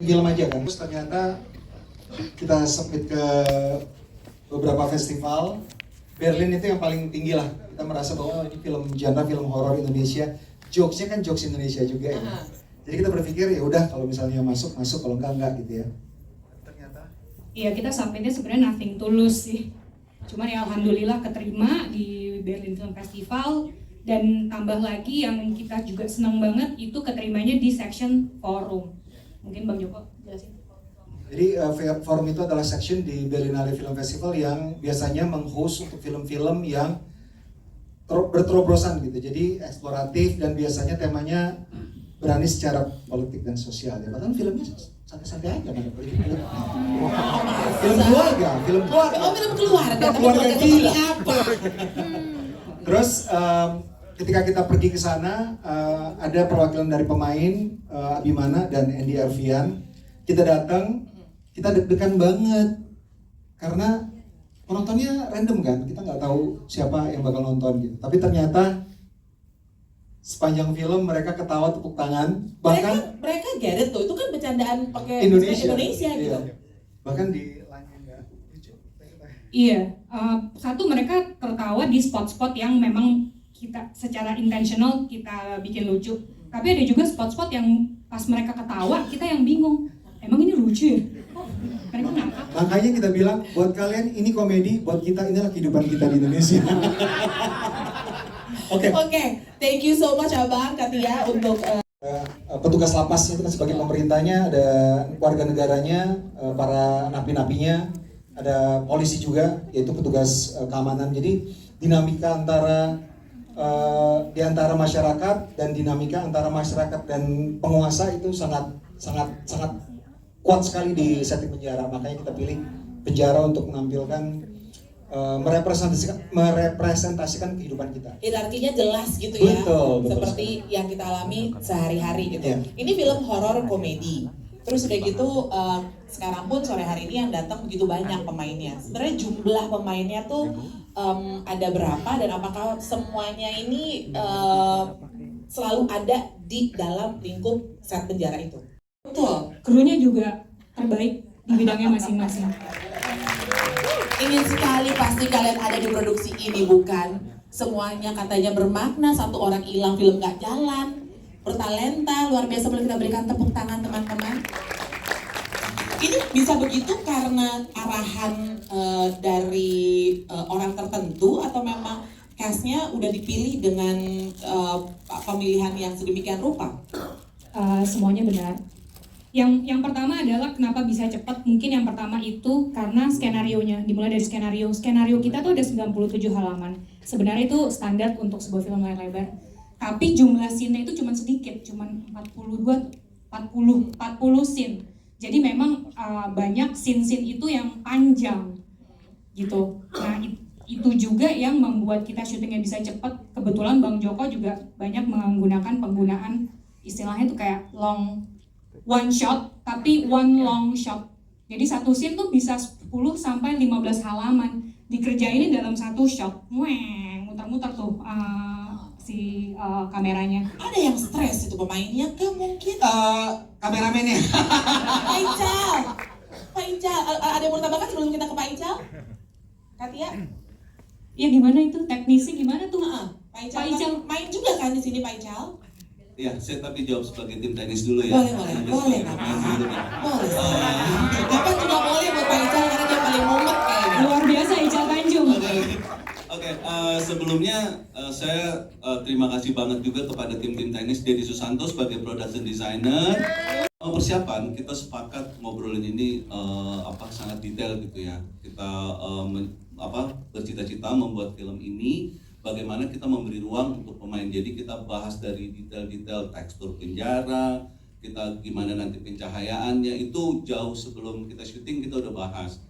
film aja kan. Terus ternyata kita submit ke beberapa festival. Berlin itu yang paling tinggi lah. Kita merasa bahwa ini film horor Indonesia. Jokesnya kan jokes Indonesia juga ya. Jadi kita berpikir ya udah kalau misalnya masuk, kalau enggak gitu ya. Ternyata. Iya, kita submitnya sebenarnya nothing tulus sih. Cuman ya alhamdulillah keterima di Berlin Film Festival. Dan tambah lagi yang kita juga senang banget itu keterimanya di section forum. Mungkin Bang Joko jelasin. Jadi forum itu adalah section di Berlinale Film Festival yang biasanya meng-host untuk film-film yang berterobosan gitu. Jadi eksploratif dan biasanya temanya berani secara politik dan sosial. Ya, bahkan filmnya santai-santai aja kan politik. Film keluarga. Oh, film keluarga. Keluarga gila. Apa? Terus ketika kita pergi ke sana ada perwakilan dari pemain Abimana dan Andy Arfian. Kita datang, kita deg-degan banget karena penontonnya random kan, kita nggak tahu siapa yang bakal nonton gitu. Tapi ternyata sepanjang film mereka ketawa tepuk tangan, bahkan mereka get it tuh, itu kan bercandaan pakai Indonesia gitu. Iya. Bahkan di lainnya nggak lucu. Iya, satu mereka tertawa di spot-spot yang memang kita secara intentional kita bikin lucu. Tapi ada juga spot-spot yang pas mereka ketawa kita yang bingung. Emang ini lucu ya? Kok mereka ngakak? Makanya kita bilang buat kalian ini komedi, buat kita inilah kehidupan kita di Indonesia. Oke, thank you so much Abang Katia untuk petugas lapasnya itu kan sebagai pemerintahnya, ada warga negaranya, para napi-napinya, ada polisi juga, yaitu petugas keamanan. Jadi dinamika di antara masyarakat dan dinamika antara masyarakat dan penguasa itu sangat kuat sekali di setting penjara. Makanya kita pilih penjara untuk menampilkan merepresentasikan kehidupan kita. hierarkinya jelas gitu ya. Betul Seperti yang kita alami sehari-hari gitu. Yeah. Ini film horor komedi. Terus udah gitu sekarang pun sore hari ini yang datang begitu banyak pemainnya. Sebenarnya jumlah pemainnya tuh ada berapa dan apakah semuanya ini selalu ada di dalam lingkup set penjara itu? Betul. Krunya juga terbaik di bidangnya masing-masing. Ingin sekali pasti kalian ada di produksi ini, bukan? Semuanya katanya bermakna, satu orang hilang film gak jalan. Bertalenta, luar biasa, boleh kita berikan tepuk tangan teman-teman. Ini bisa begitu karena arahan dari orang tertentu atau memang cast-nya udah dipilih dengan pemilihan yang sedemikian rupa? Semuanya benar. Yang pertama adalah kenapa bisa cepat, mungkin yang pertama itu karena skenarionya, dimulai dari skenario. Skenario kita tuh ada 97 halaman. Sebenarnya itu standar untuk sebuah film layar lebar. Tapi jumlah scene-nya itu cuma sedikit, cuma 40 scene. Jadi memang banyak scene-scene itu yang panjang gitu. Nah, itu juga yang membuat kita syutingnya bisa cepat. Kebetulan Bang Joko juga banyak penggunaan istilahnya itu kayak one shot, tapi one long shot. Jadi satu scene tuh bisa 10 sampai 15 halaman. Dikerjain dalam satu shot. Muter-muter tuh si kameranya. Ada yang stres itu pemainnya kah mungkin? Kameramennya. Pak Ical, ada yang mau tambahkan sebelum kita ke Pak Ical? Katia? Ya gimana itu teknisi gimana tuh? Pak Ical main juga kan di sini Pak Ical? Ya, saya tapi jawab sebagai tim teknis dulu ya. Boleh. Apa juga boleh buat Pak Ical karena dia paling mumet kayaknya. Luar biasa Ical Tanjung. Oke, sebelumnya saya terima kasih banget juga kepada tim teknis Dedi Susanto sebagai production designer. Persiapan kita sepakat ngobrolin ini sangat detail gitu ya. Kita bercita-cita membuat film ini. Bagaimana kita memberi ruang untuk pemain. Jadi kita bahas dari detail-detail tekstur penjara, kita gimana nanti pencahayaannya, itu jauh sebelum kita syuting kita udah bahas.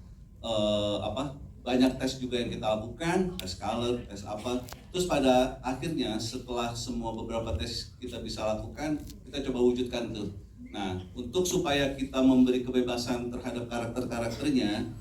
Banyak tes juga yang kita lakukan, tes color, tes apa. Terus pada akhirnya setelah semua beberapa tes kita bisa lakukan, kita coba wujudkan tuh. Nah, untuk supaya kita memberi kebebasan terhadap karakter-karakternya,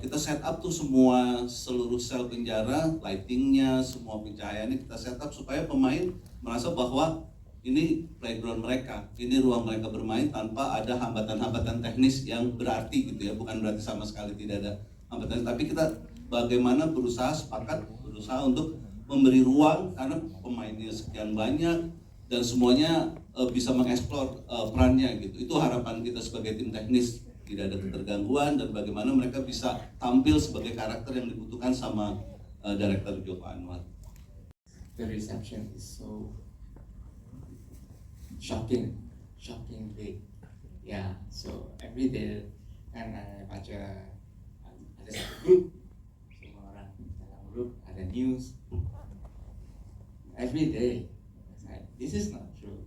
kita set up tuh seluruh sel penjara, lightingnya, semua pencahayaannya kita set up supaya pemain merasa bahwa ini playground mereka, ini ruang mereka bermain tanpa ada hambatan-hambatan teknis yang berarti gitu ya, bukan berarti sama sekali tidak ada hambatan, tapi kita bagaimana berusaha untuk memberi ruang karena pemainnya sekian banyak dan semuanya bisa mengeksplor perannya gitu. Itu harapan kita sebagai tim teknis, tidak ada ketergangguan dan bagaimana mereka bisa tampil sebagai karakter yang dibutuhkan sama Director Joko Anwar. The reception is so shocking big. Yeah, so every day kan baca ada satu grup, semua orang dalam grup ada news. Every day, it's like, this is not true.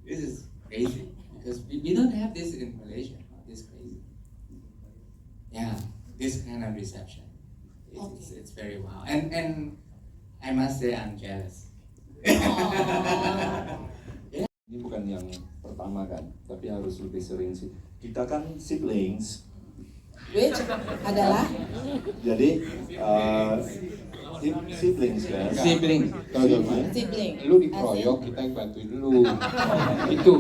This is crazy because we don't have this in Malaysia. This crazy. Yeah, this kind of reception. It's very wow. And I must say I'm jealous. Ini bukan yang pertama kan, tapi harus lebih sering sih. Kita kan siblings, Which adalah jadi siblings kan. Sibling. sibling. Lu dikeroyok, kita yang bantuin lu. Itu.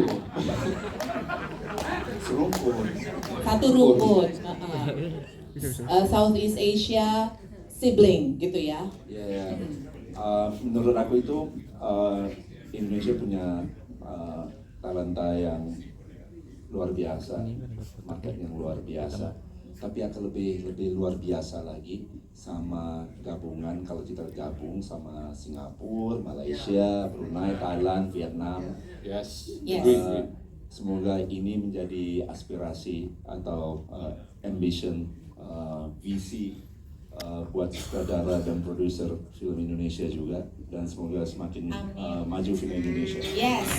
Serumpun. Satu rumpun. Southeast Asia sibling gitu ya. Ya, menurut aku itu Indonesia punya talenta yang luar biasa, market yang luar biasa. Tapi akan lebih luar biasa lagi sama gabungan, kalau kita gabung sama Singapura, Malaysia, Brunei, Thailand, Vietnam. Yes. Yes. Semoga ini menjadi aspirasi atau ambition, visi buat sutradara dan produser film Indonesia juga, dan semoga semakin maju film Indonesia. Yes.